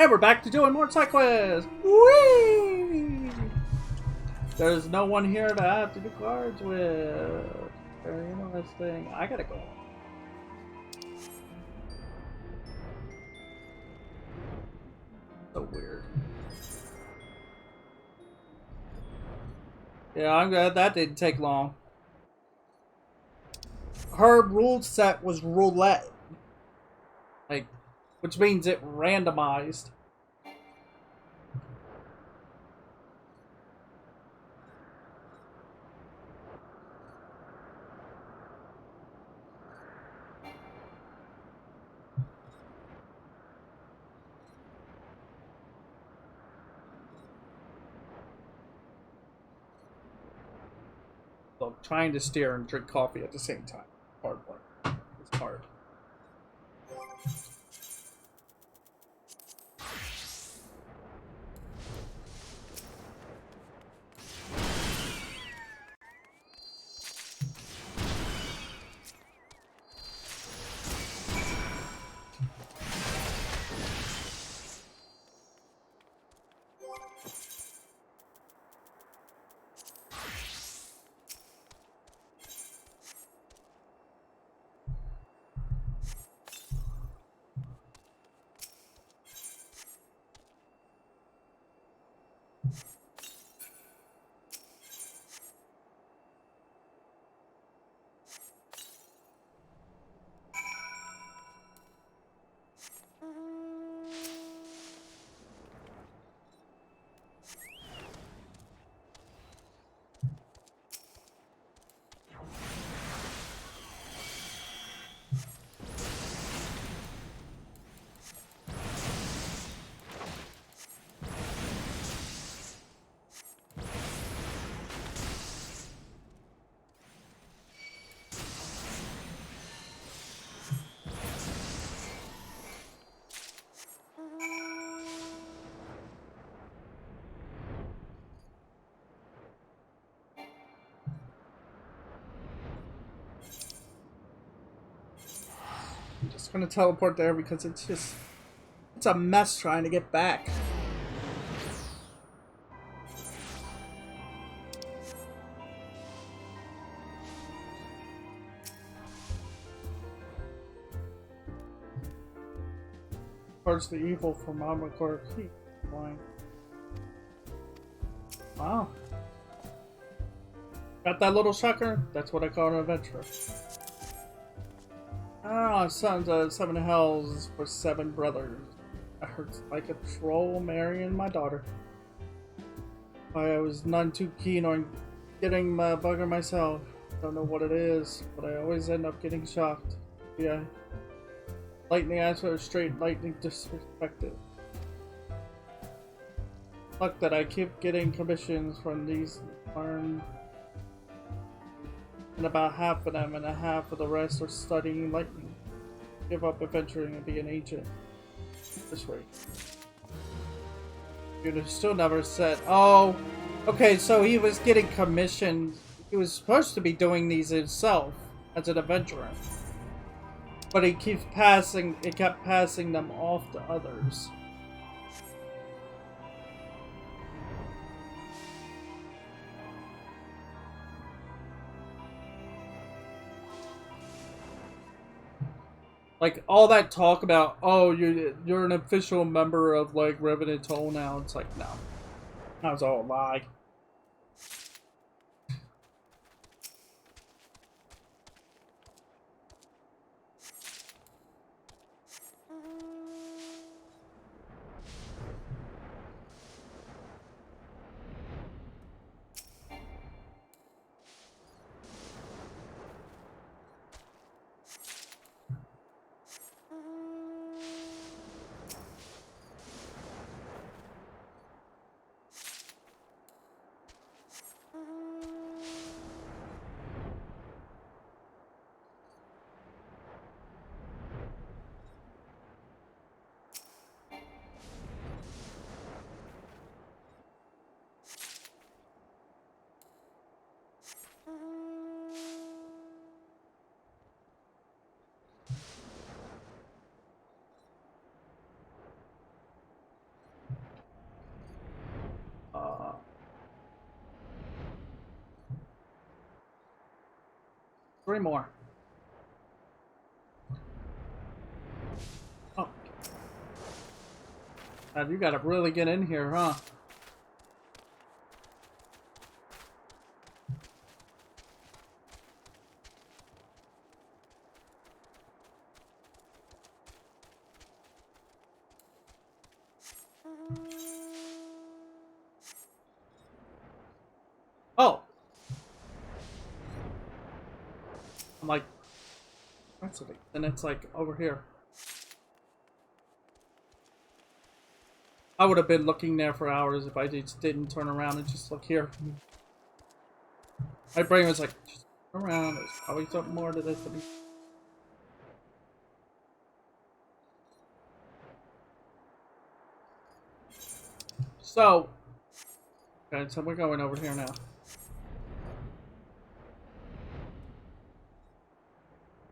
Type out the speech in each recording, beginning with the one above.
And we're back to doing more side quests! Whee! There's no one here to have to do cards with. Very interesting. I gotta go. So weird. Yeah, I'm glad that didn't take long. Her rule set was roulette. Like, which means it randomized. So trying to steer and drink coffee at the same time. Hard work. It's hard. I'm just gonna teleport there because it's a mess trying to get back. Towards the evil from Mama Core Keep. Wow. Got that little sucker? That's what I call an adventurer. Ah, sons of 7 hells for 7 brothers. That hurts like a troll marrying my daughter. I was none too keen on getting my bugger myself. Don't know what it is, but I always end up getting shocked. Yeah. Lightning answer straight, lightning disrespected. Luck that I keep getting commissions from these learned. And about half of them and a half of the rest are studying lightning. Give up adventuring and be an agent. This way. You still never said. Oh, okay. So he was getting commissioned. He was supposed to be doing these himself as an adventurer, but he keeps passing. It kept passing them off to others. Like, all that talk about, oh, you're an official member of, like, Revenant Toll now. It's like, no. That was all a lie. 3 more. Oh. God, you gotta really get in here, huh? Oh! I'm like, that's it. And it's like over here. I would have been looking there for hours if I just didn't turn around and just look here. My brain was like, just turn around. There's probably something more to this. So, okay, so we're going over here now.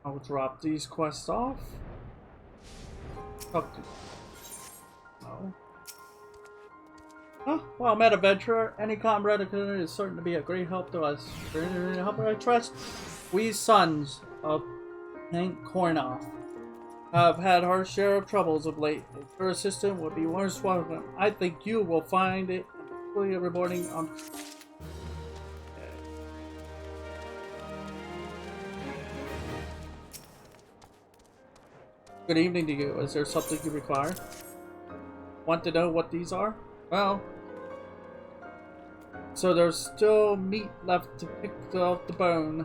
I'll drop these quests off. Talk to no. Oh, well, met adventurer. Any comrade is certain to be a great help to us. Help I trust. We sons of Hank Cornoff have had our share of troubles of late. If your assistant would be worth welcome, I think you will find it fully rewarding on. Good evening to you. Is there something you require? Want to know what these are? Well, so there's still meat left to pick off the bone.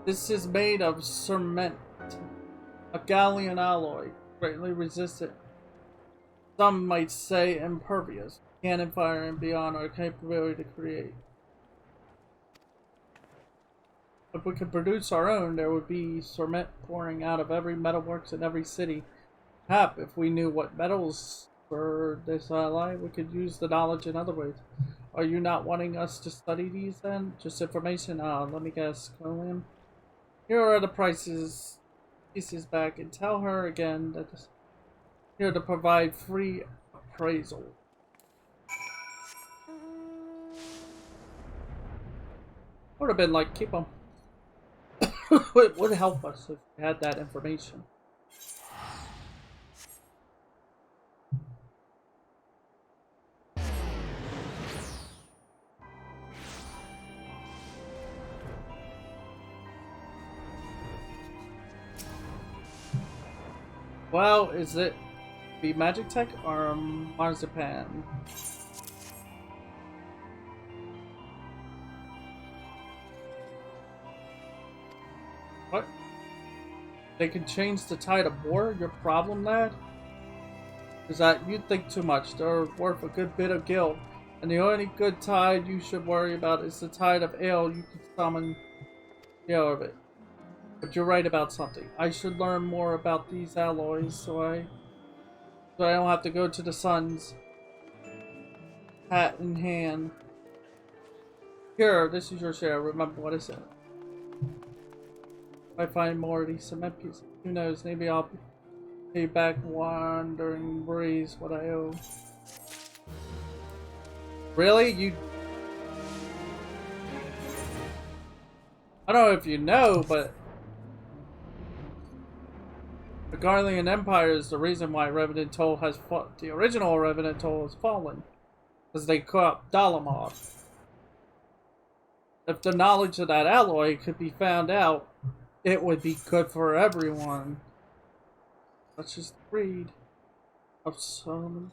This is made of cement, a gallium alloy, greatly resistant. Some might say impervious, cannon fire and beyond our capability to create. If we could produce our own, there would be cement pouring out of every metalworks in every city. Perhaps if we knew what metals were this alloy, we could use the knowledge in other ways. Are you not wanting us to study these then? Just information? Let me guess, William. Here are the prices. Pieces back and tell her again that here to provide free appraisal. Would have been like, keep them. It would help us if we had that information. Well, is it be Magic Tech or Marzipan? What? They can change the tide of war? Your problem, lad? Is that you think too much. They're worth a good bit of gil. And the only good tide you should worry about is the tide of ale you can summon the ale of it. But you're right about something. I should learn more about these alloys so I don't have to go to the Suns hat in hand. Here, this is your share. Remember what I said. If I find more of these cement pieces, who knows, maybe I'll pay back Wandering Breeze what I owe. Really? You... I don't know if you know, but the Garlean Empire is the reason why Revenant Toll has fought. The original Revenant Toll has fallen. Because they caught Dalamoth. If the knowledge of that alloy could be found out, it would be good for everyone. Let's just read of some.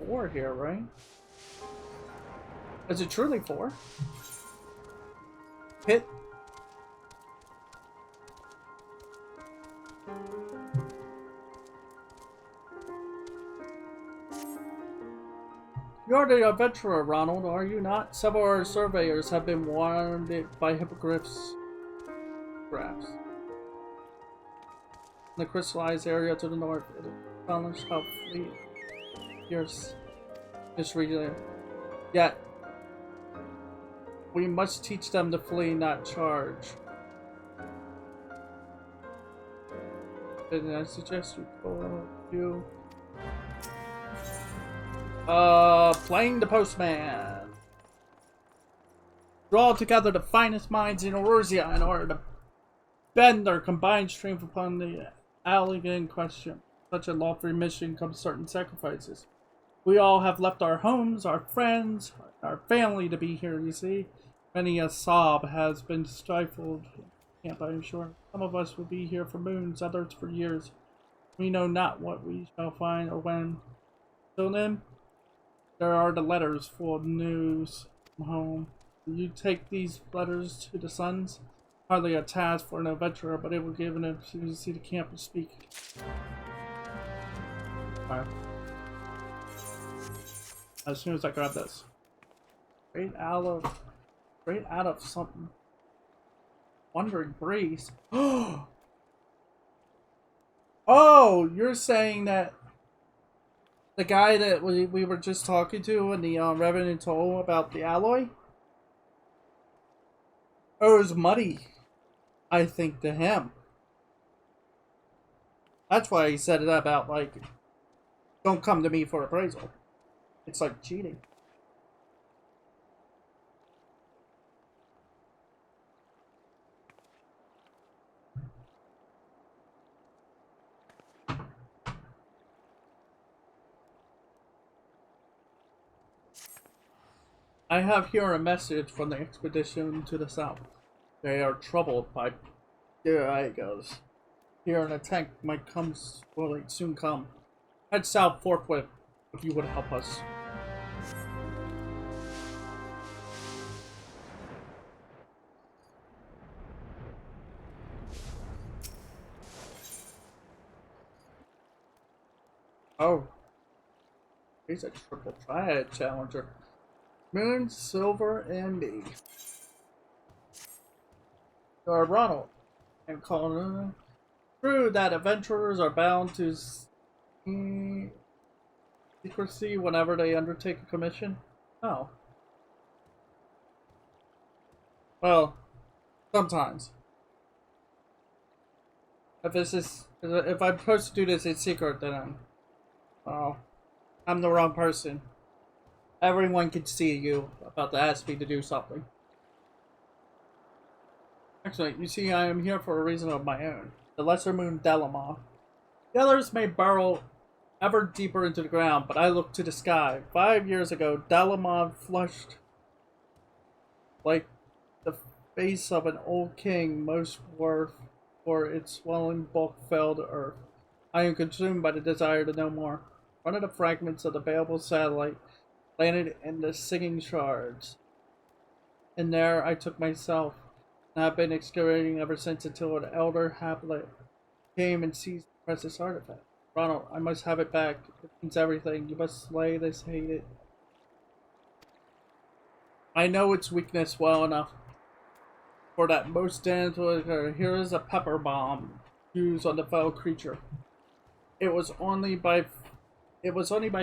Four here, right? Is it truly 4? Hit. You're the adventurer, Ronald, are you not? Several of our surveyors have been warned by hippogriffs. Graphs. In the crystallized area to the north. astonished how fleet fierce this region. Yet, we must teach them to flee, not charge. And I suggest you playing the postman. Draw together the finest minds in Eorzea in order to bend their combined strength upon the alien question. Such a lofty mission comes certain sacrifices. We all have left our homes, our friends, our family to be here, you see. Many a sob has been stifled. Camp, I am sure. Some of us will be here for moons, others for years. We know not what we shall find or when. Till then, there are the letters full of news from home. You take these letters to the sons. Hardly a task for an adventurer, but it will give an opportunity to see the camp and speak. Alright. As soon as I grab this. Straight out of something. Wandering Breeze. Oh, you're saying that the guy that we were just talking to in the Revenant told about the alloy? Owes money, I think, to him. That's why he said it about, like, don't come to me for appraisal. It's like cheating. I have here a message from the expedition to the south. They are troubled by... There it goes. Here an attack might come, will soon come. Head south forthwith, if you would help us. Oh. He's a triple triad challenger. Moon, Silver, and me. Or Ronald and Colin. True that adventurers are bound to secrecy whenever they undertake a commission? No. Well, sometimes. If I'm supposed to do this in secret, then I'm the wrong person. Everyone can see you about to ask me to do something. Excellent. You see, I am here for a reason of my own. The Lesser Moon Delamar. The others may burrow ever deeper into the ground, but I look to the sky. 5 years ago, Delamar flushed like the face of an old king, most worth for its swelling bulk fell to earth. I am consumed by the desire to know more. One of the fragments of the Babel satellite landed in the singing shards. And there I took myself, and have been excavating ever since until an elder Haplet came and seized the precious artifact. Ronald, I must have it back. It means everything. You must slay this hated. I know its weakness well enough. For that most damned to occur. Here is a pepper bomb used on the foul creature. It was only by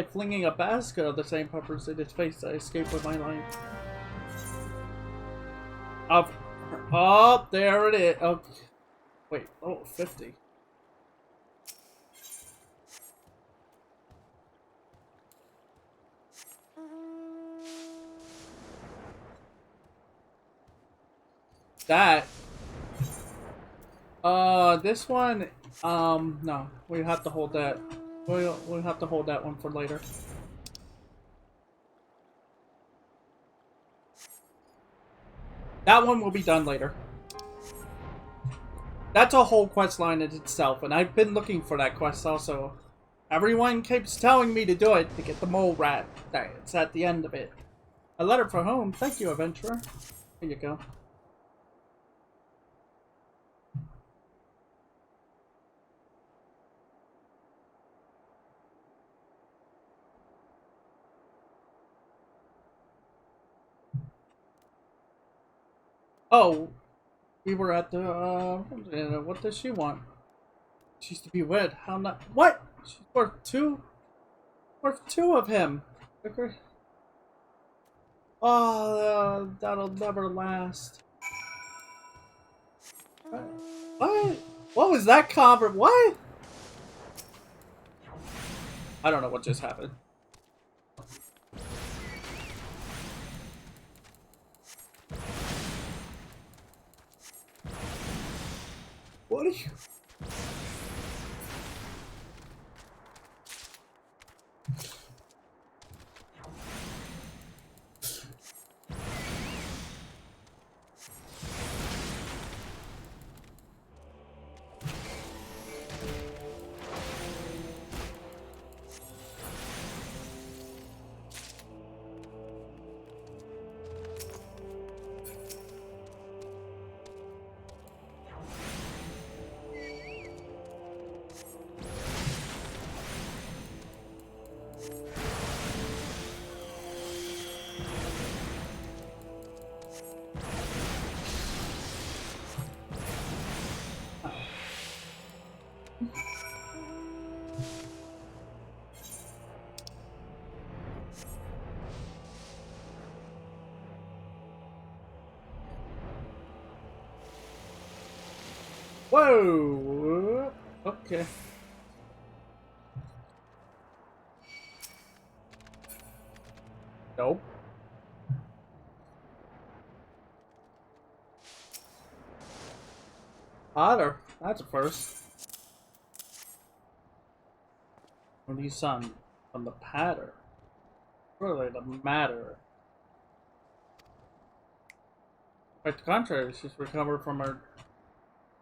flinging a basket of the same peppers in its face that I escaped with my life. Oh, there it is. Oh, wait. Oh, 50. That. This one. No, we have to hold that. We'll have to hold that one for later. That one will be done later. That's a whole quest line in itself, and I've been looking for that quest also. Everyone keeps telling me to do it to get the mole rat. It's at the end of it. A letter for home. Thank you, adventurer. Here you go. Oh, we were at the, what does she want? She's to be wed. How not? What? She's worth two of him. Okay. Oh, that'll never last. What? What was that convert? What? I don't know what just happened. What are you? Whoa! Okay. Nope. Otter. That's a first. Only son from the patter. Really, the matter. Quite the contrary, she's recovered from her.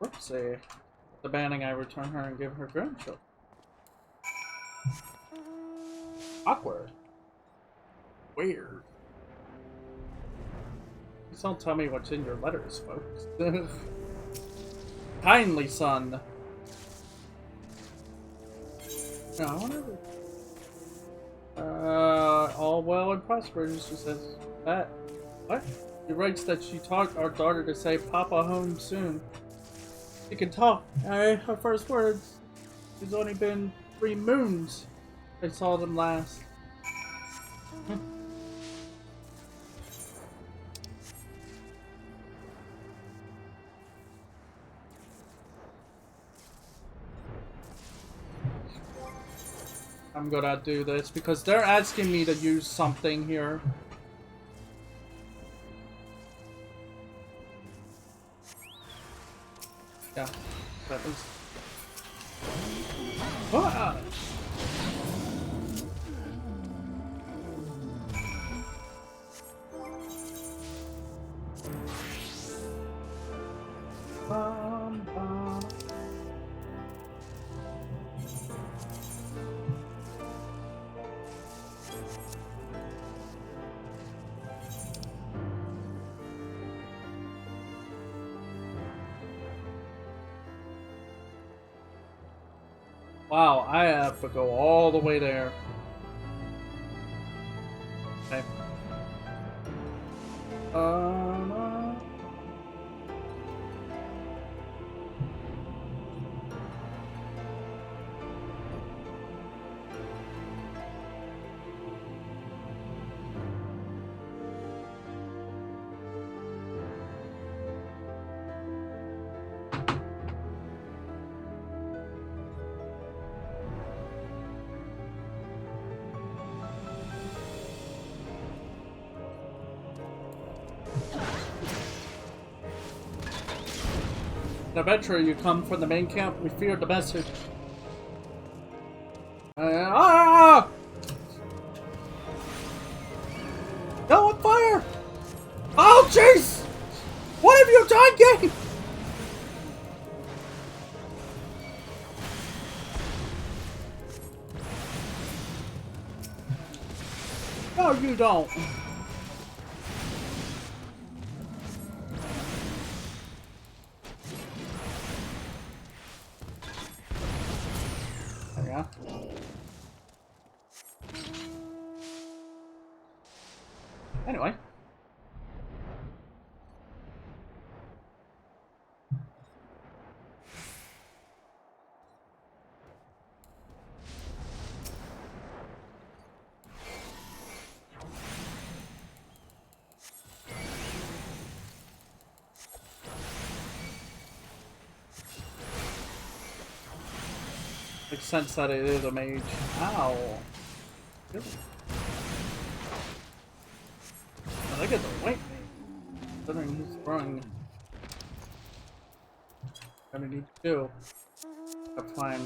Whoopsie. The banning, I return her and give her grandchildren. Awkward. Weird. Please don't tell me what's in your letters, folks. Kindly son. No, I wonder. All well and prosperous, she says. That. What? She writes that she taught our daughter to say Papa home soon. She can talk. Her first words. It's only been 3 moons I saw them last. I'm gonna do this because they're asking me to use something here. Yeah, that is. Ah! Bum, bum. Wow, I have to go all the way there. Okay. Adventurer, you come from the main camp. We feared the message. Ah! No, on fire! Oh, jeez! What have you done, game? No, you don't. Yeah. Anyway. Makes sense that it is a mage. Ow. Really? I think it's a white mage. Considering he's throwing. What I need to do. To find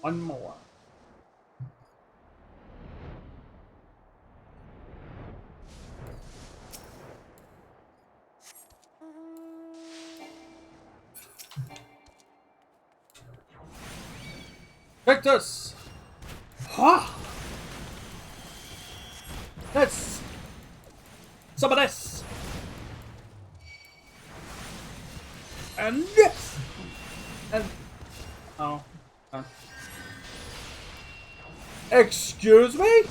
one more. Take this! Ha! This! Some of this! And this! And... oh. Excuse me?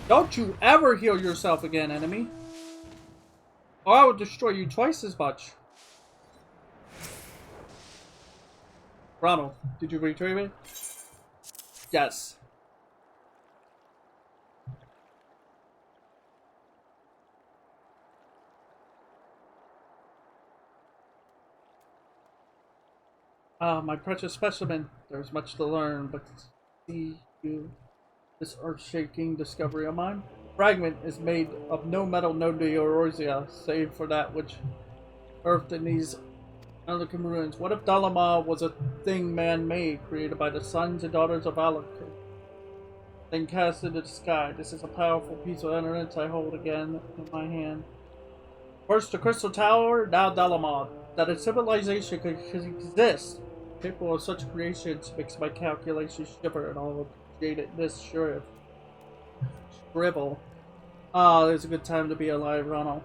Don't you ever heal yourself again, enemy. Or I will destroy you twice as much. Ronald, did you retrieve it? Yes. Ah, my precious specimen. There's much to learn, but see you. This earth-shaking discovery of mine. Fragment is made of no metal, no Eorzea, save for that which earthed in these Alakhan ruins. What if Dalamar was a thing man-made, created by the sons and daughters of Alakhan, then cast into the sky? This is a powerful piece of evidence I hold again in my hand. First the Crystal Tower, now Dalamar. That a civilization could exist, capable of such creations, makes my calculations shiver, and I'll appreciate it this shrivel. Ah, it's a good time to be alive, Ronald.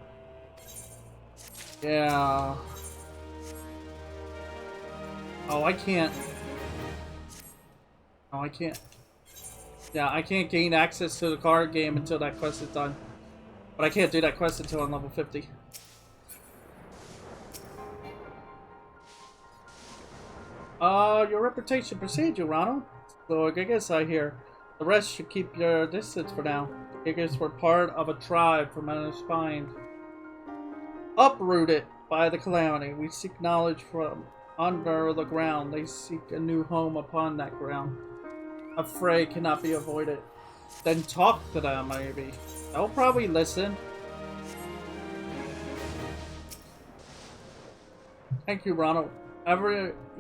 Yeah. Oh, I can't. Oh, I can't. Yeah, I can't gain access to the card game until that quest is done. But I can't do that quest until I'm level 50. Your reputation precedes you, Ronald. So Gigas, I hear. The rest should keep your distance for now. Gigas were part of a tribe from outer spine. Uprooted by the calamity, we seek knowledge from under the ground. They seek a new home upon that ground. A fray cannot be avoided. Then talk to them, maybe. They'll probably listen. Thank you, Ronald.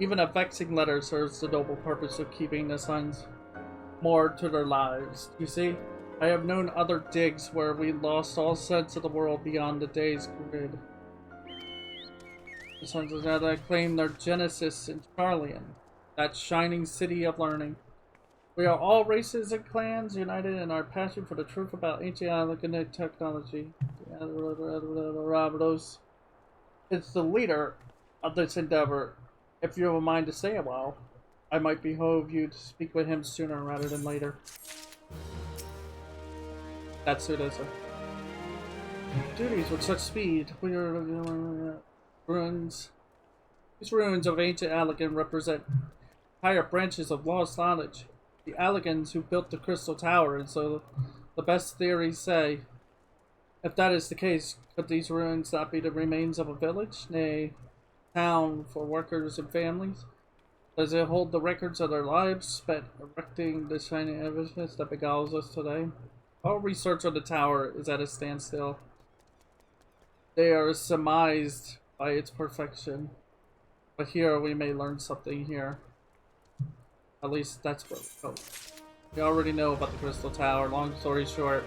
Even a vexing letter serves the noble purpose of keeping the sons more to their lives. You see, I have known other digs where we lost all sense of the world beyond the day's grid. The sons of Zeta claim their genesis in Charlian, that shining city of learning. We are all races and clans united in our passion for the truth about ancient Alakhan technology. It's the leader of this endeavor. If you have a mind to stay a while, I might behoove you to speak with him sooner rather than later. That's who it is. Duties with such speed. We are ruins. These ruins of ancient Alakhan represent higher branches of lost knowledge. The Alakhans who built the Crystal Tower, and so the best theories say. If that is the case, could these ruins not be the remains of a village, nay, town for workers and families? Does it hold the records of their lives spent erecting the shining evidence that beguiles us today? All research on the tower is at a standstill. They are surmised by its perfection. But here we may learn something here. At least that's what we hope. We already know about the Crystal Tower. Long story short,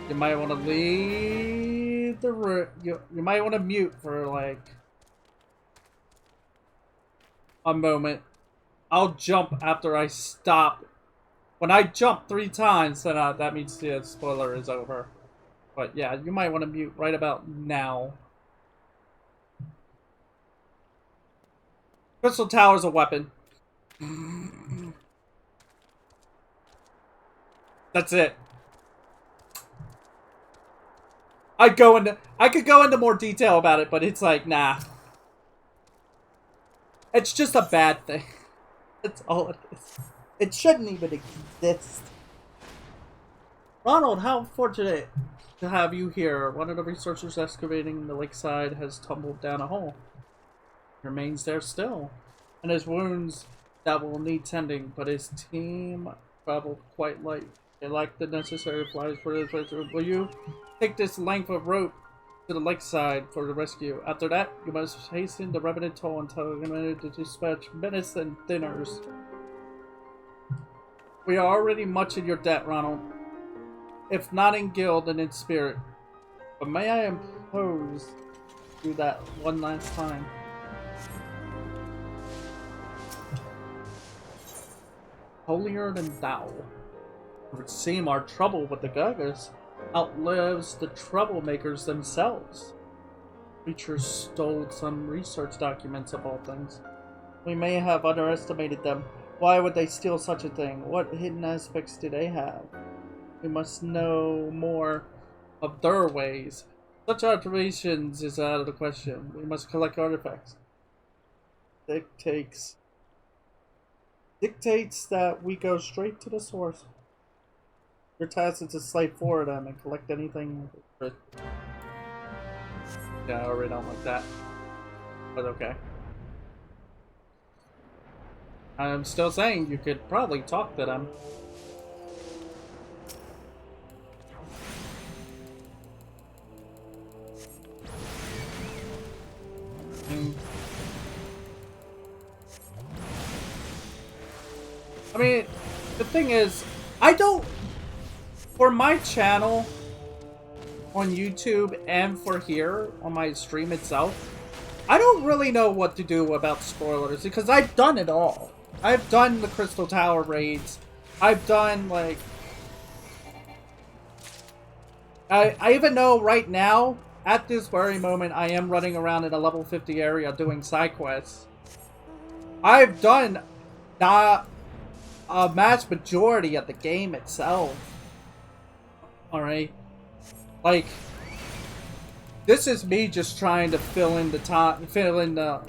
you might want to leave the room. You might want to mute for like a moment. I'll jump after I stop. When I jump 3 times, then that means the spoiler is over. But yeah, you might want to mute right about now. Crystal Tower's a weapon. That's it. I could go into more detail about it, but it's like, nah. It's just a bad thing. That's all it is. It shouldn't even exist. Ronald, how fortunate to have you here. One of the researchers excavating the lakeside has tumbled down a hole. Remains there still. and his wounds that will need tending, but his team traveled quite light. They lacked the necessary supplies for his rescue. Will you take this length of rope to the lakeside for the rescue? After that, you must hasten the Revenant Toll until committed to dispatch medicine dinners. We are already much in your debt, Ronald. If not in guild, then in spirit. But may I impose do that one last time? Holier than thou. It would seem our trouble with the Gagas outlives the troublemakers themselves. Creatures stole some research documents of all things. We may have underestimated them. Why would they steal such a thing? What hidden aspects do they have? We must know more of their ways. Such observations is out of the question. We must collect artifacts. Dictates that we go straight to the source. Your task is to slave for them and collect anything. Yeah, I already don't like that. But okay. I'm still saying you could probably talk to them. I mean, the thing is, I don't... For my channel on YouTube and for here on my stream itself, I don't really know what to do about spoilers because I've done it all. I've done the Crystal Tower raids. I've done, like... I even know right now, at this very moment, I am running around in a level 50 area doing side quests. I've done a vast majority of the game itself. Alright? Like, this is me just trying to fill in the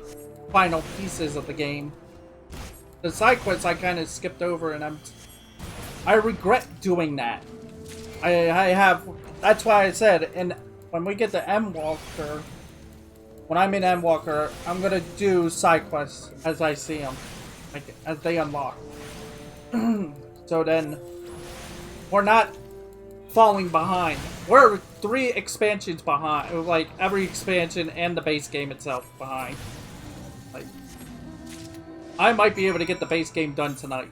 final pieces of the game. The side quests I kind of skipped over, and I regret doing that. I have. That's why I said, and when we get to Endwalker, when I'm in Endwalker, I'm gonna do side quests as I see them, like as they unlock. So then, we're not falling behind. We're 3 expansions behind, like every expansion and the base game itself behind. Like, I might be able to get the base game done tonight.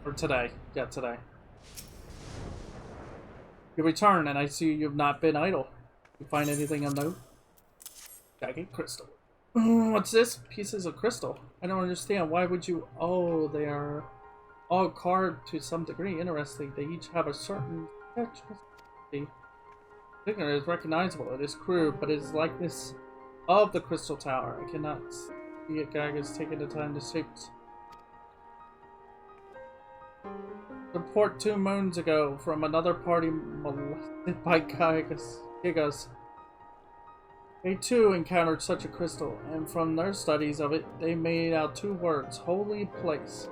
Or today. Yeah, today. You return, and I see you've not been idle. You find anything of note? Jagged crystal. What's this? Pieces of crystal. I don't understand. Why would you... Oh, they are all carved to some degree. Interesting. They each have a certain sketch. The figure is recognizable. It is crude, but it is likeness of the Crystal Tower. I cannot see it. Gaga's taking the time to shape. Report 2 moons ago from another party molested by Gigas. They too encountered such a crystal, and from their studies of it, they made out 2 words: holy place.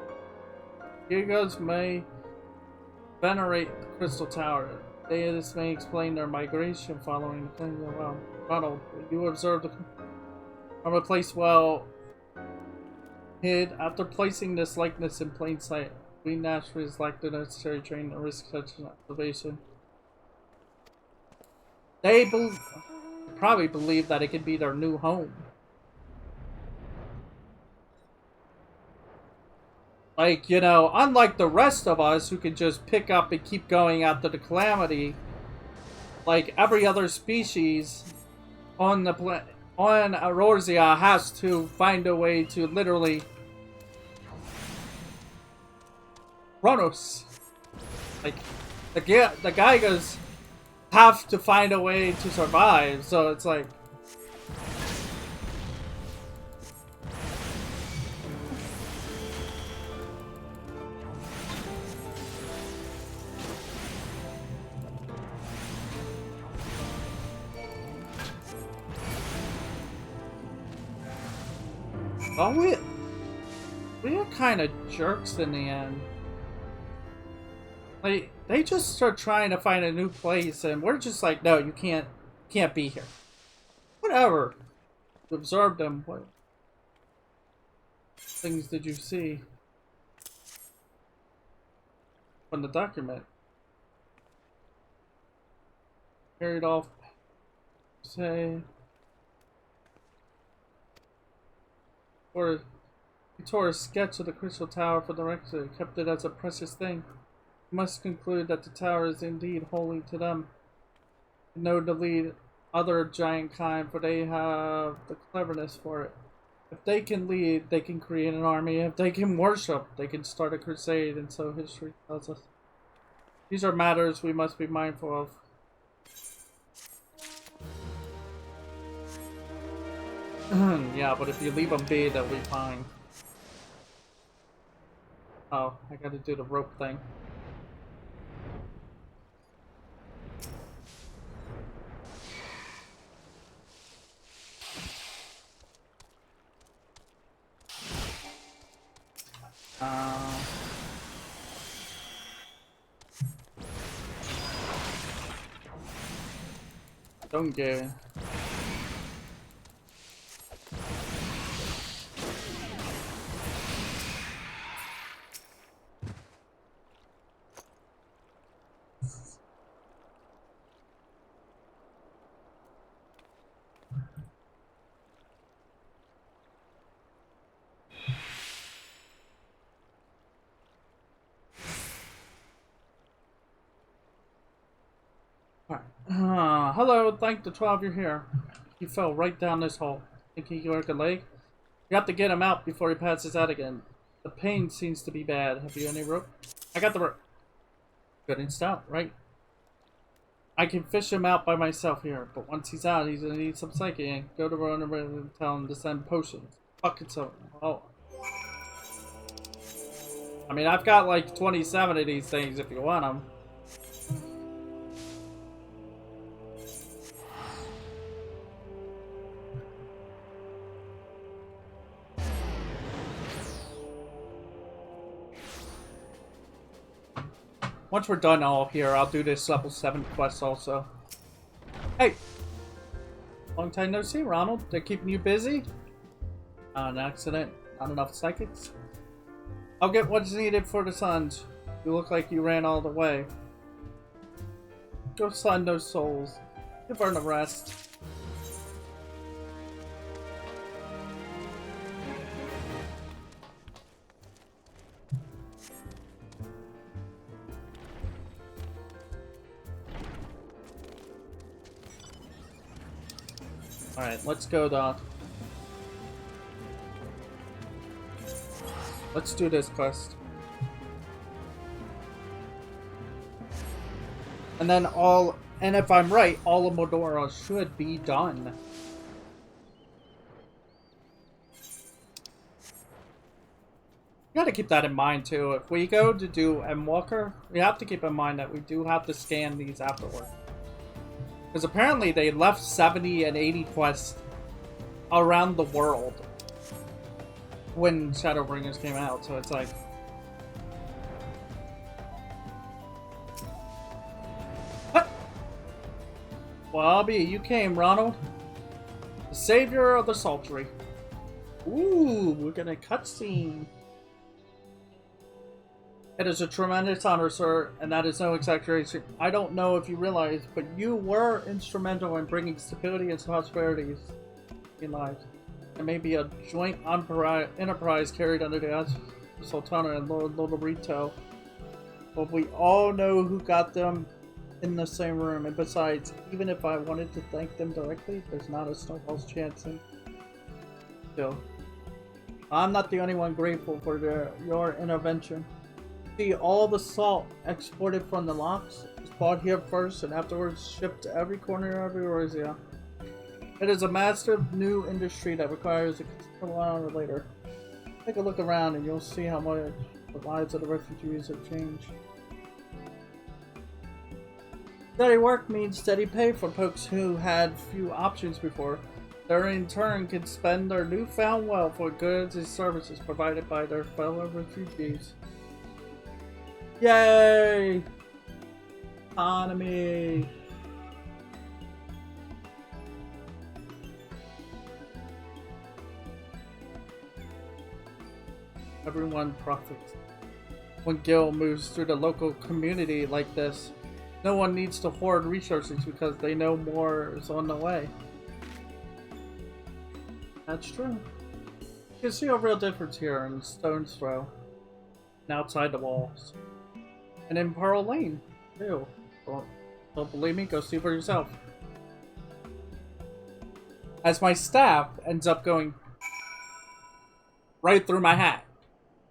Gigas may venerate the Crystal Tower. This may explain their migration following the cleansing of the realm. Ronald, you observed from a place well hid. After placing this likeness in plain sight, we naturally lack the necessary training to risk such an observation. They probably believe that it could be their new home. Like, you know, unlike the rest of us who can just pick up and keep going after the calamity, like every other species on the on Arorzia has to find a way to literally run us. Like, the Gaigas have to find a way to survive, so it's like... Oh, we are kind of jerks in the end. Like, they just start trying to find a new place, and we're just like, no, you can't be here. Whatever. We absorbed them. What? things did you see from the document? Carried off, say, or he tore a sketch of the Crystal Tower for the rector and kept it as a precious thing. You must conclude that the tower is indeed holy to them. You know to lead other giant kind, for they have the cleverness for it. If they can lead, they can create an army. If they can worship, they can start a crusade, and so history tells us. These are matters we must be mindful of. Yeah, but if you leave them be, they'll be fine. Oh, I gotta do the rope thing. Don't get. Hello, thank the 12 you're here. He fell right down this hole. Think he broke a leg? You have to get him out before he passes out again. The pain seems to be bad. Have you any rope? I got the rope. Good and stout, right? I can fish him out by myself here, but once he's out, he's gonna need some psyche. Go to Ron and tell him to send potions. Buckets of them. Oh. I mean, I've got like 27 of these things if you want them. Once we're done all here, I'll do this level 7 quest also. Hey! Long time no see, Ronald. They're keeping you busy? An accident. Not enough psychics? I'll get what's needed for the sons. You look like you ran all the way. Go sun those souls. Give her a rest. Alright, let's go, Doc. Let's do this quest. And then and if I'm right, all of Mordora should be done. You gotta keep that in mind too. If we go to do M-Walker, we have to keep in mind that we do have to scan these afterwards. Because apparently they left 70 and 80 quests around the world when Shadowbringers came out, so it's like... What? Bobby, you came, Ronald. The savior of the sultry. Ooh, we're gonna cutscene. It is a tremendous honor, sir, and that is no exaggeration. I don't know if you realize, but you were instrumental in bringing stability and prosperity in life. It may be a joint enterprise carried under the Sultana and Lord Lolorito, but we all know who got them in the same room. And besides, even if I wanted to thank them directly, there's not a snowball's chance. Still, I'm not the only one grateful for your intervention. See, all the salt exported from the locks is bought here first and afterwards shipped to every corner of Eurasia. It is a massive new industry that requires a considerable amount of labor. Take a look around and you'll see how much the lives of the refugees have changed. Steady work means steady pay for folks who had few options before. They in turn can spend their newfound wealth for goods and services provided by their fellow refugees. Yay! Economy! Everyone profits. When Gil moves through the local community like this, no one needs to hoard resources because they know more is on the way. That's true. You can see a real difference here in Stone's Throw and outside the walls. And in Pearl Lane, too. Don't believe me? Go see for yourself. As my staff ends up going right through my hat.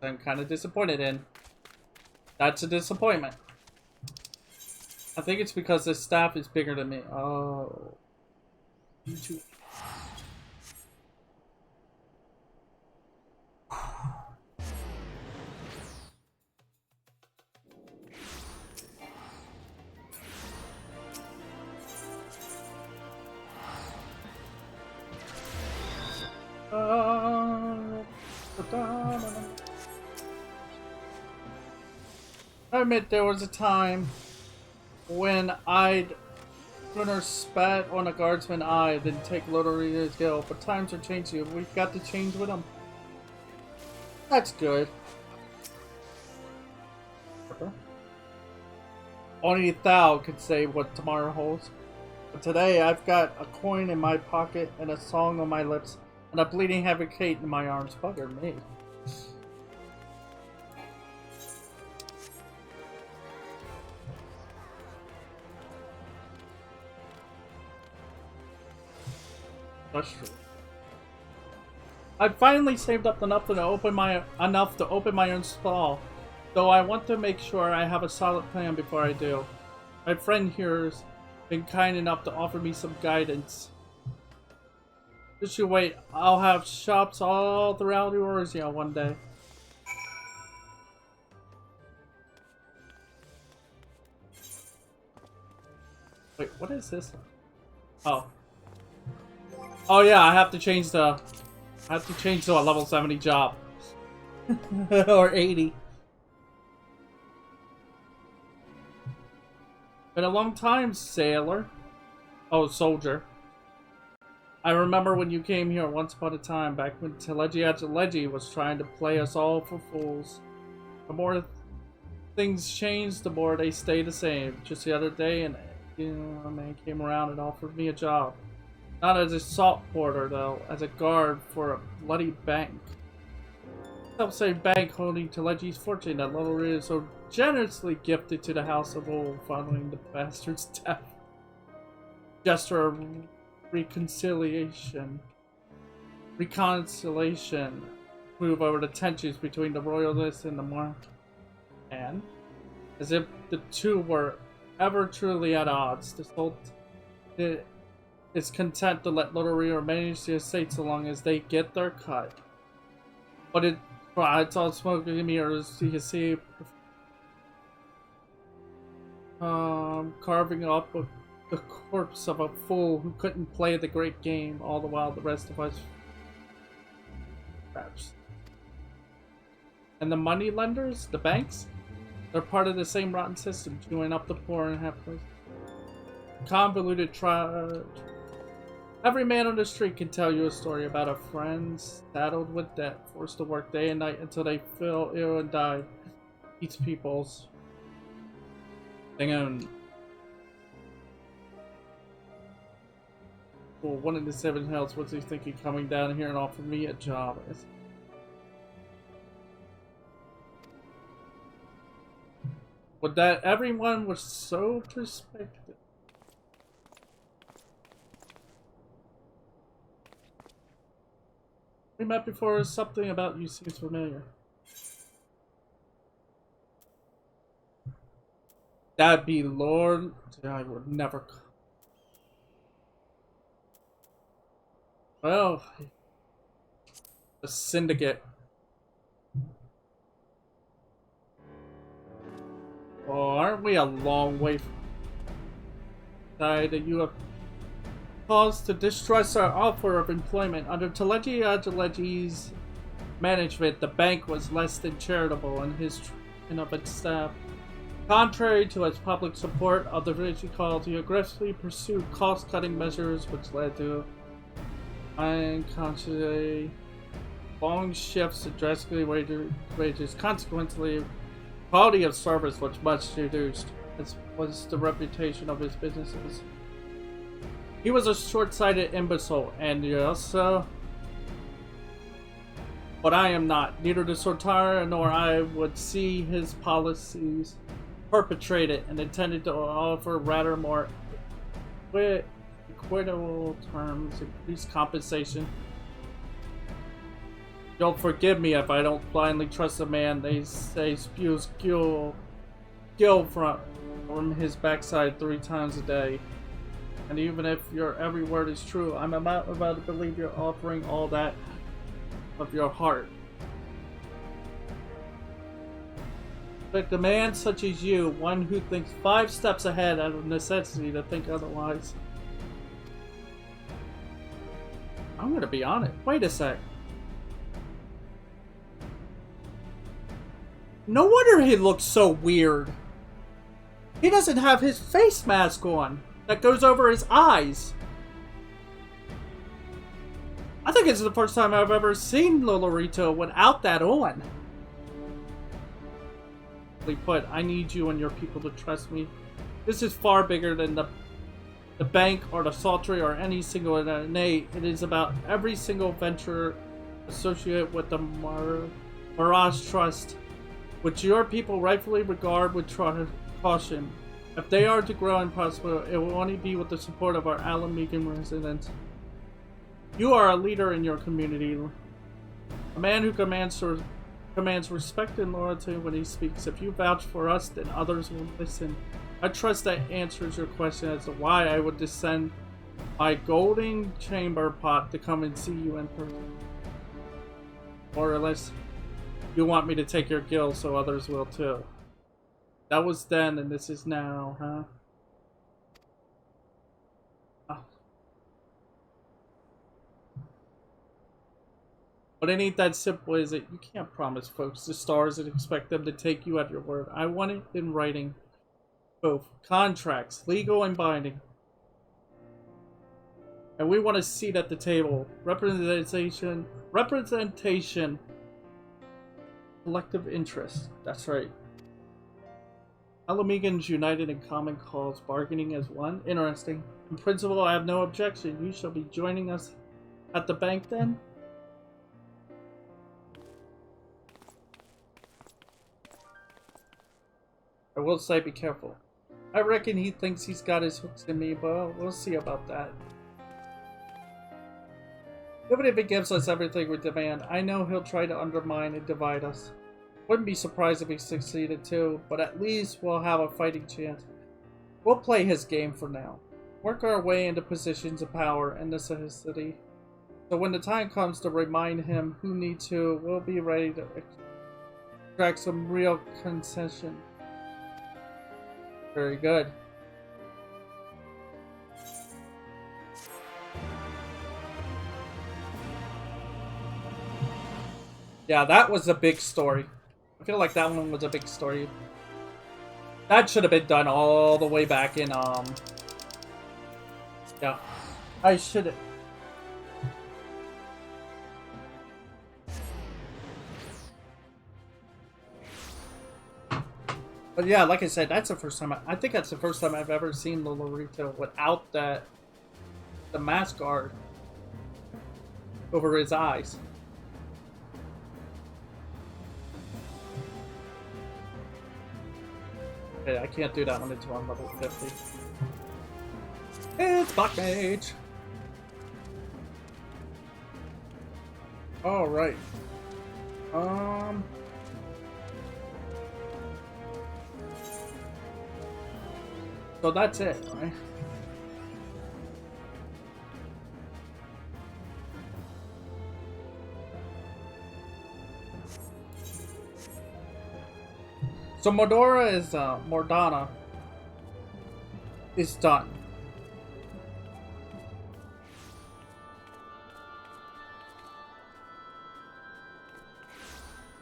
I'm kind of disappointed in. That's a disappointment. I think it's because this staff is bigger than me. Oh. You too. I admit there was a time when I'd sooner spat on a guardsman's eye than take Lotaria's guild, but times are changing. We've got to change with them. That's good. Only thou could say what tomorrow holds. But today I've got a coin in my pocket and a song on my lips and a bleeding heavy Kate in my arms. Bugger me. That's true. I finally saved up enough to open my own stall, though I want to make sure I have a solid plan before I do. My friend here's been kind enough to offer me some guidance. Just you wait, I'll have shops all throughout Eorzea one day. Wait, what is this? Oh. Oh yeah, I have to change to a level 70 job. Or 80. Been a long time, sailor. Oh, soldier. I remember when you came here once upon a time, back when Teleji was trying to play us all for fools. The more things change, the more they stay the same. Just the other day, a man came around and offered me a job. Not as a salt porter, though, as a guard for a bloody bank. Some say bank holding Teleji's fortune that Lotharia so generously gifted to the House of Old following the bastard's death. Gesture of reconciliation. Move over the tensions between the royalists and the monarch. And, as if the two were ever truly at odds, the Sultan is content to let Lotharia manage the estate so long as they get their cut. But it's all smoke and mirrors. You can see carving up the corpse of a fool who couldn't play the great game, all the while the rest of us perhaps. And the money lenders, the banks, they're part of the same rotten system, chewing up the poor and helpless. Convoluted Every man on the street can tell you a story about a friend saddled with debt, forced to work day and night until they fell ill and died. Eats people's thing on. Well, one of the seven hells, what's he thinking coming down here and offering me a job? But that everyone was so respected. We met before. Something about you seems familiar. That'd be Lord. I would never. Well, the Syndicate. Oh, aren't we a long way from that you have caused to distrust our offer of employment? Under Teleji's management, the bank was less than charitable in his and of its staff. Contrary to its public support of the rich called, he aggressively pursued cost-cutting measures which led to unconsciously Long shifts and drastically wages. Consequently, quality of service was much reduced, as was the reputation of his businesses. He was a short-sighted imbecile, and yes, but I am not. Neither the Sortara nor I would see his policies perpetrated and intended to offer rather more equitable terms, increased compensation. You'll forgive me if I don't blindly trust a man they say spews skill from his backside 3 times a day. And even if your every word is true, I'm about to believe you're offering all that of your heart. But a man such as you, one who thinks 5 steps ahead out of necessity to think otherwise. I'm gonna be on it. Wait a sec. No wonder he looks so weird. He doesn't have his face mask on that goes over his eyes. I think it's the first time I've ever seen Lolorito without that on. Put, I need you and your people to trust me. This is far bigger than the bank or the Saltry or any single nay. It is about every single venture associated with the Mirage Trust, which your people rightfully regard with caution. If they are to grow and prosper, it will only be with the support of our Alamegan residents. You are a leader in your community, a man who commands respect and loyalty when he speaks. If you vouch for us, then others will listen. I trust that answers your question as to why I would descend my golden chamber pot to come and see you in person. More or less, you want me to take your guild so others will too. That was then and this is now, huh? Oh. But it ain't that simple, is it? You can't promise folks the stars and expect them to take you at your word. I want it in writing. Both contracts, legal and binding. And we want a seat at the table. Representation. Collective interest. That's right. Alamegans united in common cause, bargaining as one. Interesting. In principle, I have no objection. You shall be joining us at the bank then? I will say be careful. I reckon he thinks he's got his hooks in me, but we'll see about that. Even if he gives us everything we demand, I know he'll try to undermine and divide us. Wouldn't be surprised if he succeeded too, but at least we'll have a fighting chance. We'll play his game for now. Work our way into positions of power and necessity. So when the time comes to remind him who needs to, we'll be ready to extract some real concession. Very good. Yeah, that was a big story. I feel like that one was a big story. That should have been done all the way back in, yeah. I should have... But yeah, like I said, that's the first time I think that's the first time I've ever seen Lolorito without the mask guard over his eyes. Okay, I can't do that one until I'm level 50. It's Black Mage! Alright. So that's it, right? So Mordana is done.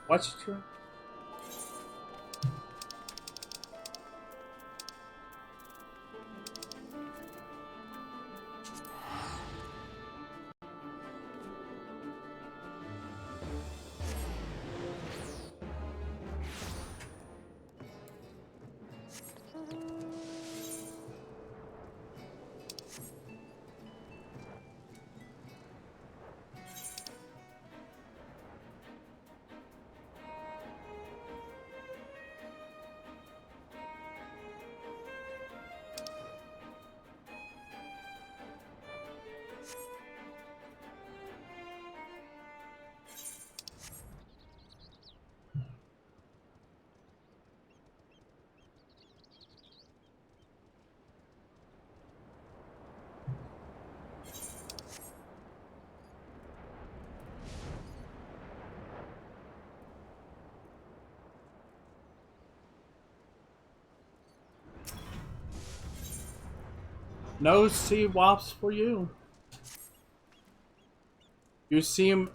What's true? No sea wasps for you. You seem...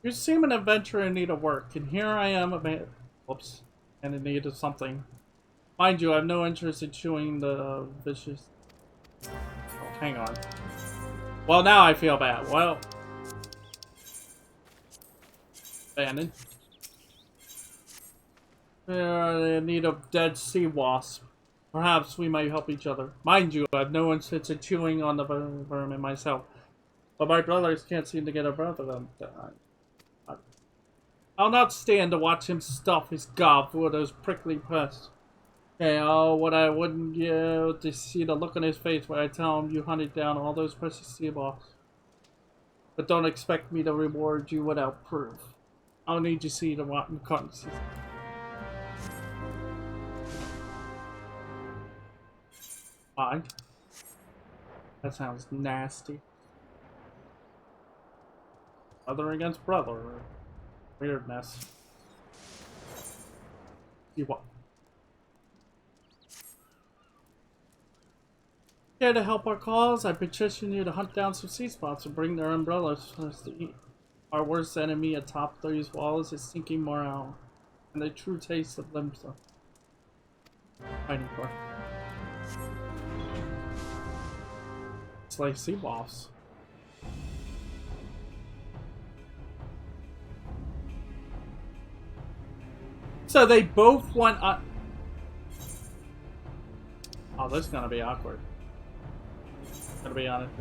You seem an adventurer in need of work, and here I am whoops, and in need of something. Mind you, I have no interest in chewing the vicious... Oh, hang on. Well, now I feel bad. Well... Abandoned. We are in need of dead sea wasp. Perhaps we might help each other. Mind you, I have no interest in chewing on the vermin myself. But my brothers can't seem to get a breath of them. I'll not stand to watch him stuff his gob full of those prickly pests. Hey, oh, what I wouldn't give to see the look on his face when I tell him you hunted down all those precious sea wasps. But don't expect me to reward you without proof. I'll need to see the rotten cuttings. Why? That sounds nasty. Brother against brother. Weirdness. You what? Here to help our cause, I petition you to hunt down some sea spots and bring their umbrellas for us to eat. Our worst enemy atop these walls is sinking morale, and the true taste of them so fighting for. It's like sea wasps. So they both want. Oh, this is gonna be awkward. Gonna be honest.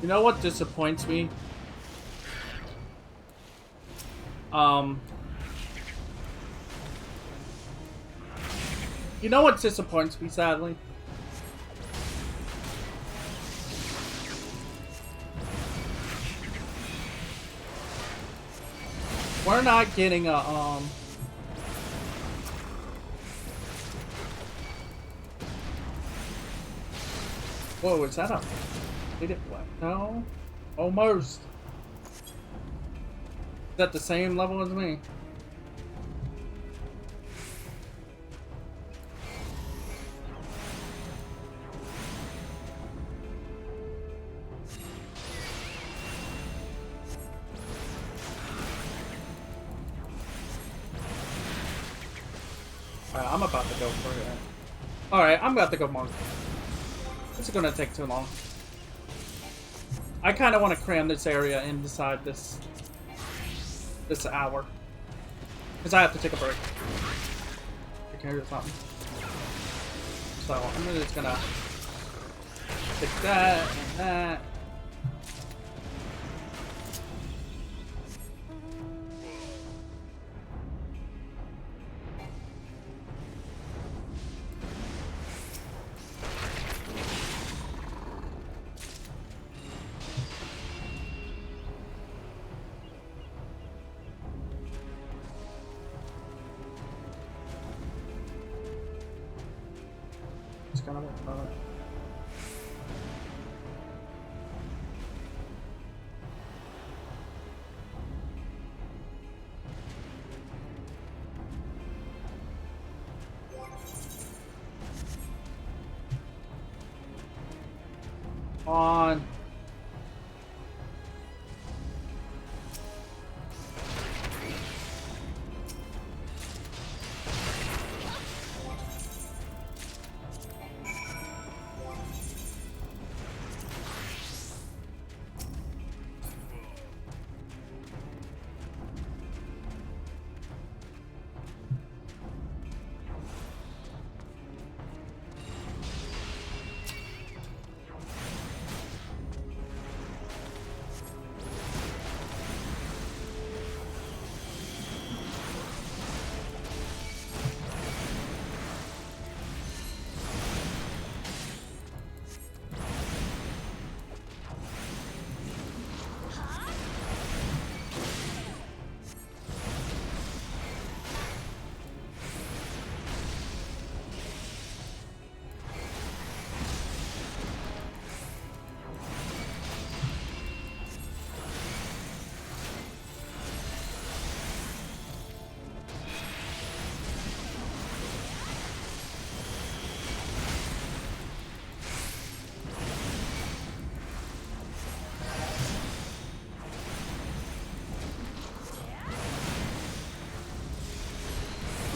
You know what disappoints me? You know what disappoints me, sadly? We're not getting a, Whoa, is that a... Did it what? No? Almost. Is that the same level as me? Alright, I'm about to go for it. Alright, I'm about to go more. This is gonna take too long. I kind of want to cram this area inside this hour. Because I have to take a break. Take care of something. So, I'm just gonna take that and that. On.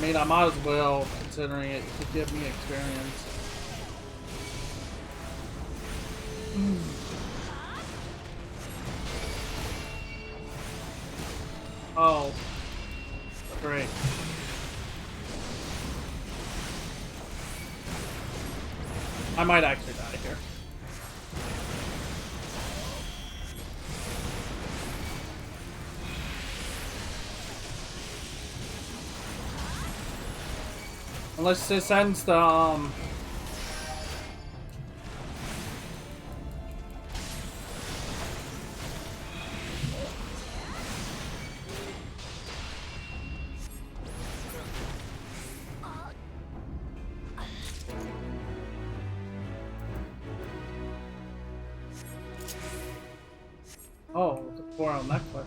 mean, I might as well, considering it could give me experience. Oh, great. I might actually die here. Unless this ends the, oh, the coral necklace.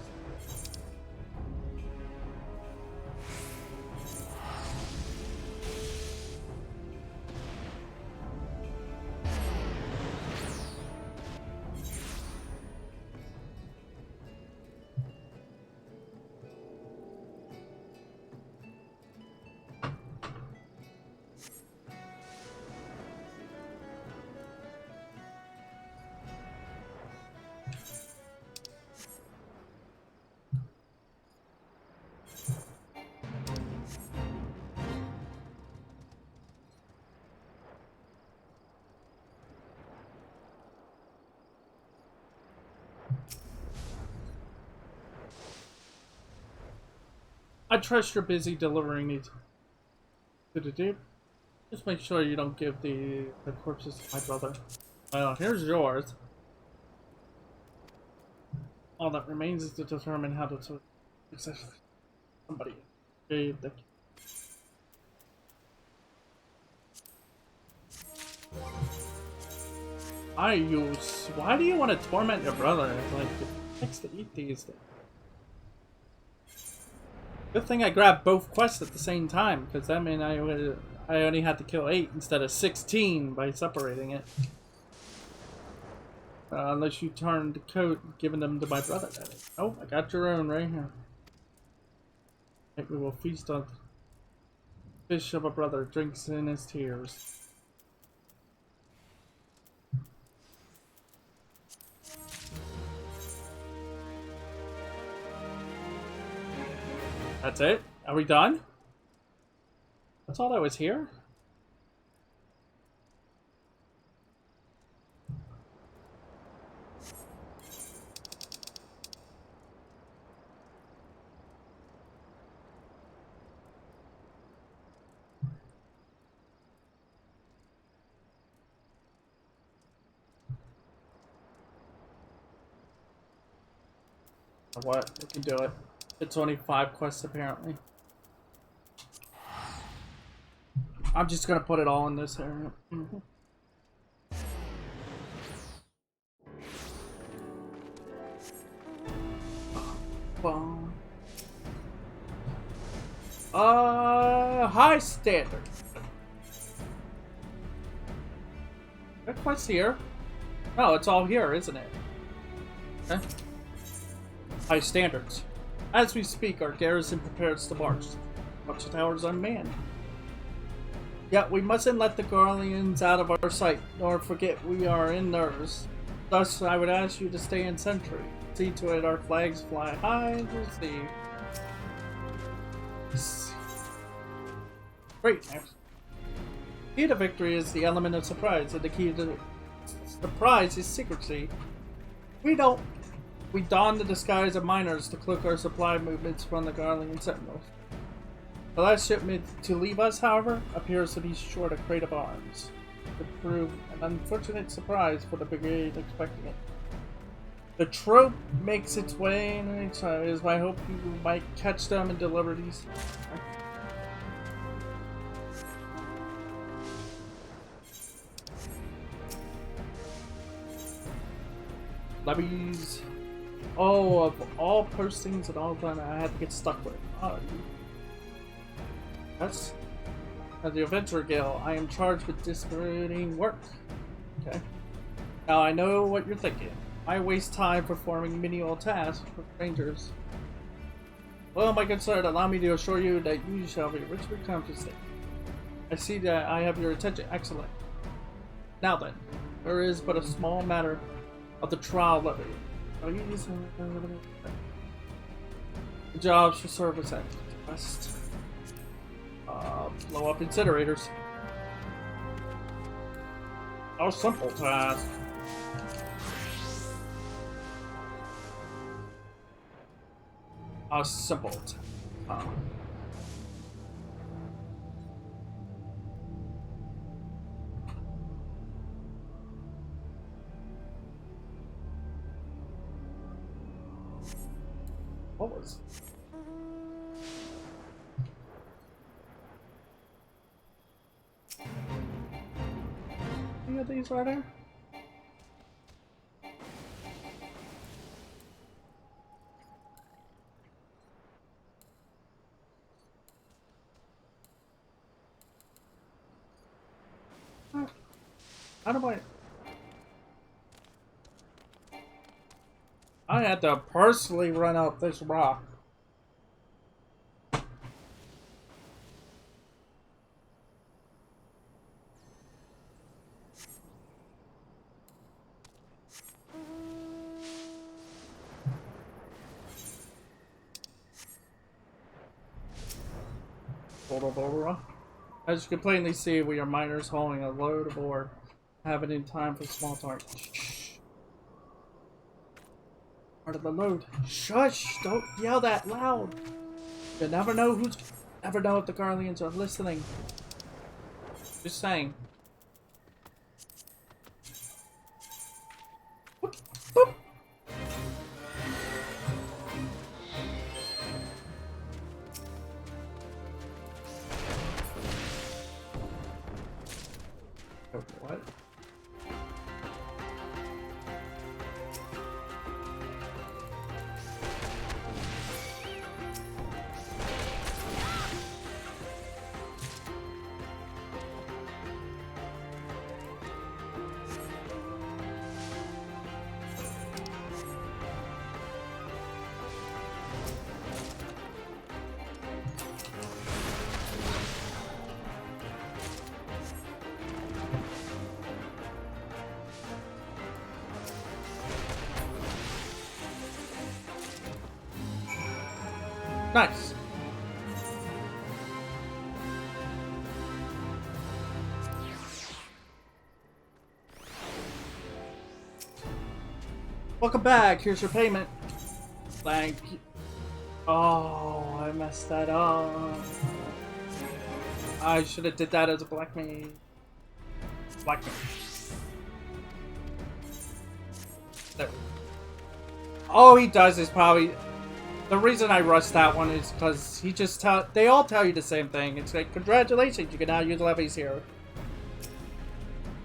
I trust you're busy delivering these. Just make sure you don't give the corpses to my brother. Well, here's yours. All that remains is to determine how to successfully somebody gave the. Why do you want to torment your brother? It's like, it likes to eat these things. Good thing I grabbed both quests at the same time, because that meant I only had to kill 8 instead of 16 by separating it. Unless you turned the code, giving them to my brother. Oh, I got your own right here. We will feast on the fish of a brother, drinks in his tears. That's it? Are we done? That's all that was here? What? We can do it. It's only 5 quests apparently. I'm just gonna put it all in this area. Well, high standard. That quest here? No, it's all here, isn't it? Okay. High standards. As we speak, our garrison prepares to march. Watchtowers unmanned. Yet we mustn't let the Garleans out of our sight, nor forget we are in theirs. Thus, I would ask you to stay in sentry. See to it our flags fly high into the sea. Great news. The key to victory is the element of surprise, and the key to surprise is secrecy. We don the disguise of miners to cloak our supply movements from the Garlean sentinels. The last shipment to leave us, however, appears to be short a crate of arms. It would prove an unfortunate surprise for the brigade expecting it. The trope makes its way, and it is my hope you might catch them and deliver these. Levies. Oh, of all postings and all that I had to get stuck with. Oh, that's as the Adventure Guild. I am charged with distributing work. Okay. Now I know what you're thinking. I waste time performing menial tasks for strangers. Well, my good sir, allow me to assure you that you shall be richly compensated. I see that I have your attention. Excellent. Now then, there is but a small matter of the trial levy. Jobs for service at West. Blow up incinerators. A simple task. A simple task. What was? Any of these right there? How do I had to personally run up this rock. As you can plainly see, we are miners hauling a load of ore. Have it in time for small talk. Shh. Part of the load. Shush! Don't yell that loud. You never know if the Guardians are listening. Just saying. Boop, boop. What? Nice. Welcome back. Here's your payment. Thank you. Oh, I messed that up. I should have did that as a black mage. Black mage. There. Oh, he does is probably. The reason I rushed that one is because he just they all tell you the same thing. It's like, congratulations, you can now use levies here.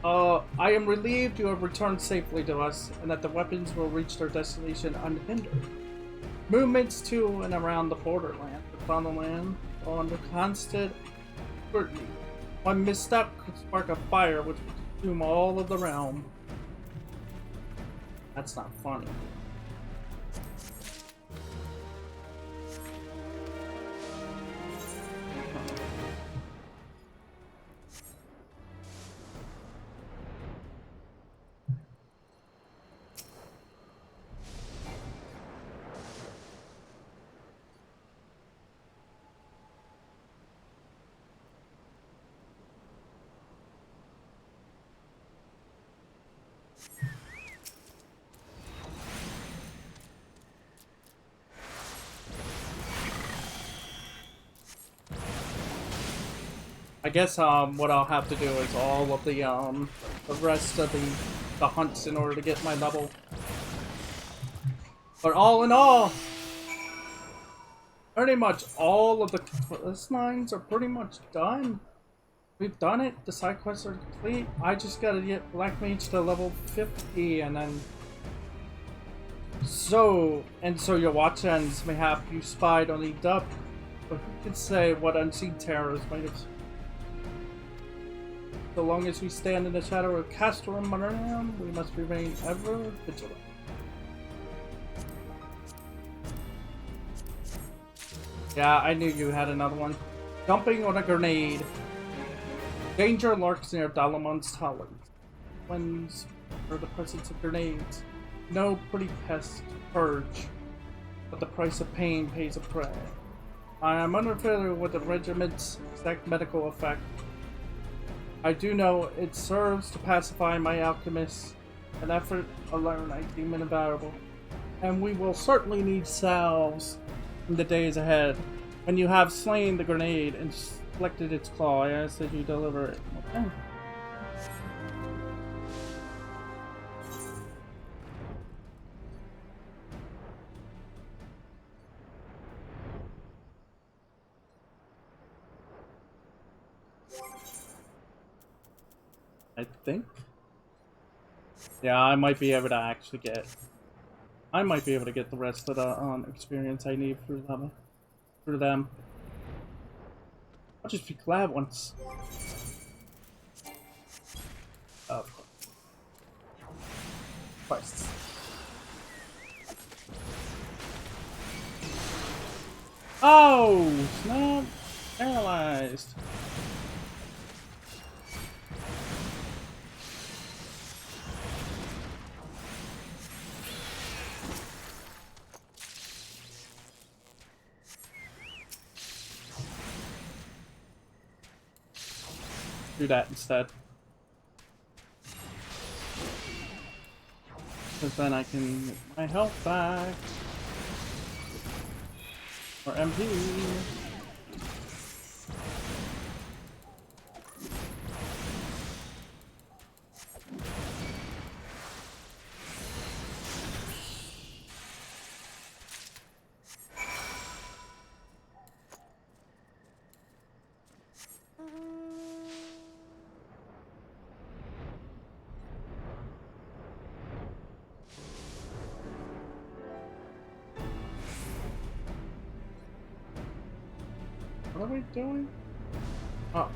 I am relieved you have returned safely to us and that the weapons will reach their destination unhindered. Movements to and around the borderland, the Final Land, are under constant scrutiny. One misstep could spark a fire which would consume all of the realm. That's not funny. I guess what I'll have to do is all of the rest of the hunts in order to get my level. But all in all, pretty much all of the quest lines are pretty much done. We've done it. The side quests are complete. I just gotta get Black Mage to level 50 and then so your watch ends may have you spied on the dub, but who can say what unseen terrors might have. So long as we stand in the shadow of Castrum Monarium, we must remain ever vigilant. Yeah, I knew you had another one. Jumping on a grenade. Danger lurks near Dalamon's talons. Winds for the presence of grenades. No pretty pest to purge, but the price of pain pays a price. I am unfamiliar with the regiment's exact medical effect. I do know it serves to pacify my alchemists, an effort alone I deem invaluable. And we will certainly need salves in the days ahead. When you have slain the grenade and selected its claw, I ask that you deliver it. Okay. I think. Yeah, I might be able to actually get. I might be able to get the rest of the experience I need through them. Through them. I'll just be glad once. Of course. Oh, snap! Paralyzed. Do that instead. Because then I can get my health back. Or MP. What are we doing? Oh.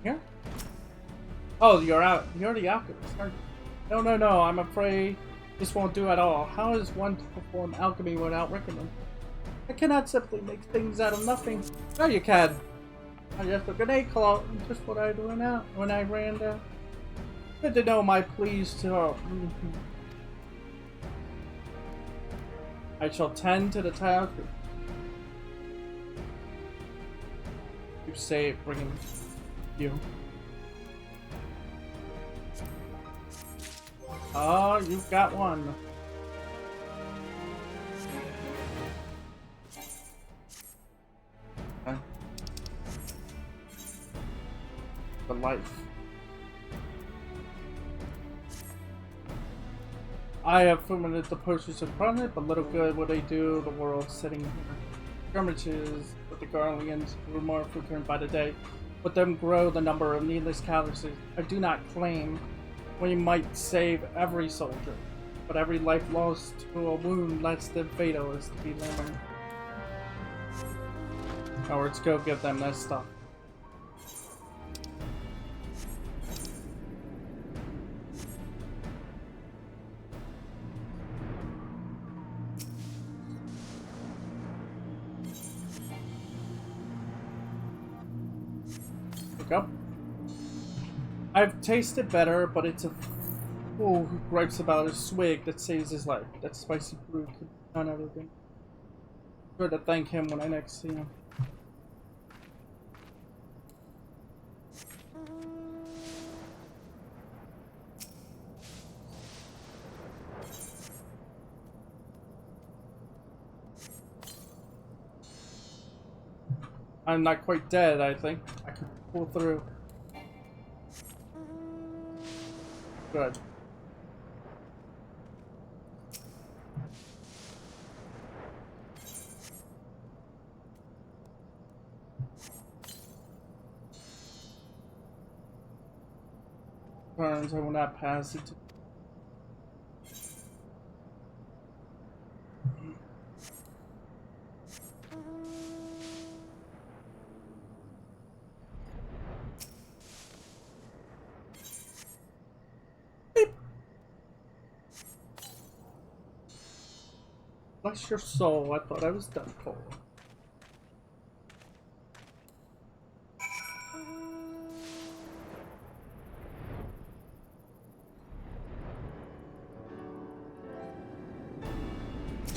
Here? Oh, you're out. You're the alchemist, aren't you? No, I'm afraid this won't do at all. How is one to perform alchemy without reckoning? I cannot simply make things out of nothing. No, you can. I just a grenade claw, just what I do now when I ran down. Good to know my pleas to I shall tend to the task. You say it, bringing you. Oh, you've got one. Okay. The life. I have fermented the potions in front of it, but little good will they do the world sitting here. Skirmishes with the Garleans grew more frequent by the day. With them grow the number of needless casualties. I do not claim we might save every soldier, but every life lost to a wound less than fatal is to be learned. Now let's go give them that stuff. Go. I've tasted better, but it's a fool who gripes about a swig that saves his life. That spicy brew could be done everything. Sure to thank him when I next see him. I'm not quite dead, I think. I can pull through. Good. Turns, I will not pass it. Bless your soul, I thought I was done for.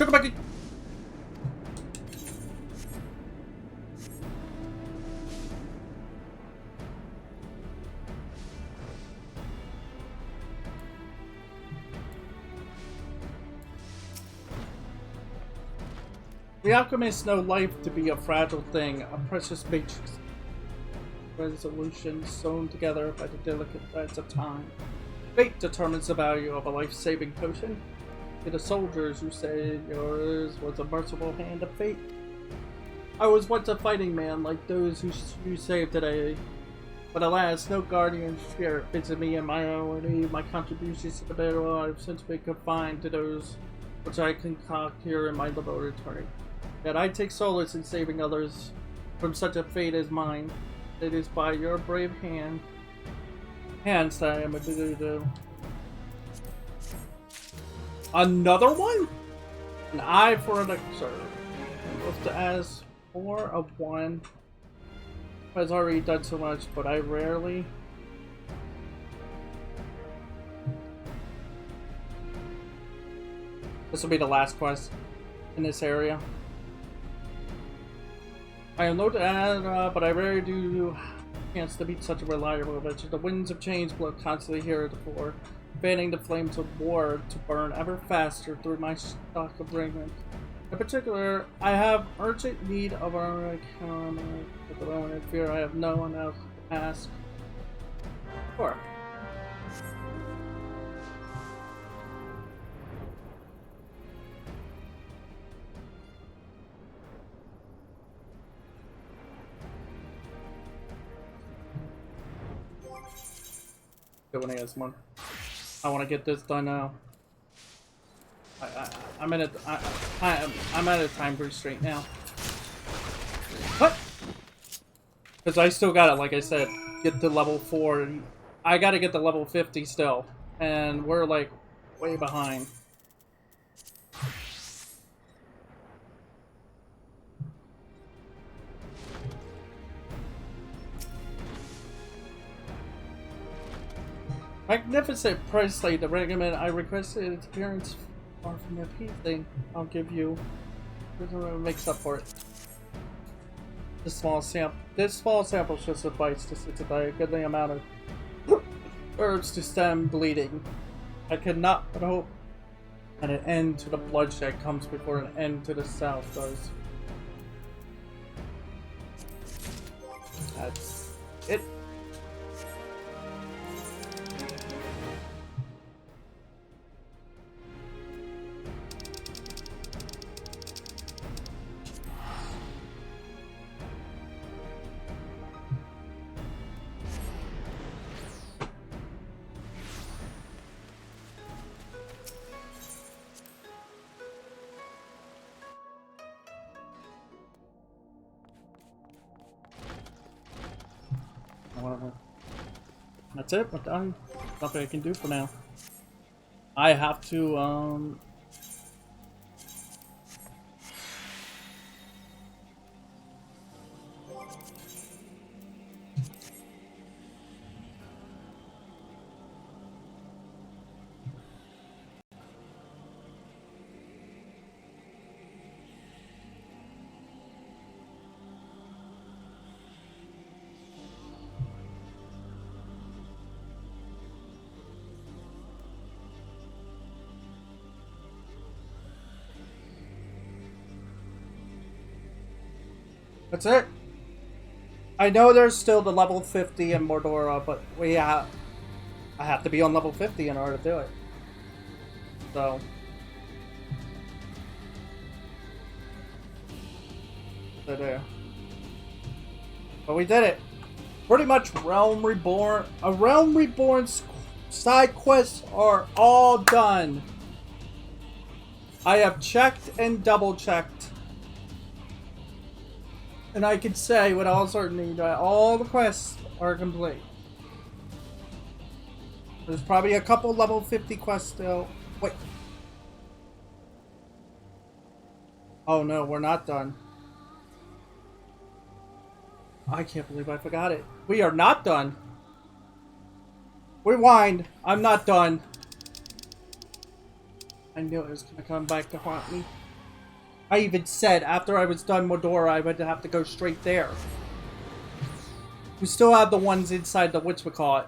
Trickle back. The alchemists know life to be a fragile thing, a precious matrix. Resolution sewn together by the delicate threads of time. Fate determines the value of a life-saving potion. To the soldiers, you say yours was a merciful hand of fate. I was once a fighting man like those who you saved today. But alas, no guardian spirit visited me in my hourly. My contributions to the battle have since been confined to those which I concoct here in my laboratory. Yet I take solace in saving others from such a fate as mine. It is by your brave hands that I am a do. Another one? An eye for an elixir. If to ask for a one. Has already done so much, but I rarely. This will be the last quest in this area. I am low to add, but I rarely do chance to beat such a reliable adventure. The winds of change blow constantly heretofore, fanning the flames of war to burn ever faster through my stock of raiment. In particular, I have urgent need of our account. At the moment, I fear I have no one else to ask for. Good one, has one. I want to get this done now. I'm at a time constraint now. What? Because I still got it, like I said, get to level 4. I got to get to level 50 still, and we're like way behind. Magnificent price tag, the regiment I requested its appearance far from appealing. I'll give you. Makes up for it. This small sample should suffice to signify a goodly amount of herbs to stem bleeding. I cannot but hope that an end to the bloodshed comes before an end to the south does. That's it. That's it, we're done. Nothing I can do for now. I have to, that's it. I know there's still the level 50 in Mordora, but I have to be on level 50 in order to do it. So. But we did it. Pretty much Realm Reborn. A Realm Reborn side quests are all done. I have checked and double checked. And I can say with all certainty that all the quests are complete. There's probably a couple level 50 quests still. Wait. Oh no, we're not done. I can't believe I forgot it. We are not done. Rewind. I'm not done. I knew it was going to come back to haunt me. I even said after I was done Medora, I would have to go straight there. We still have the ones inside the whatchamacallit.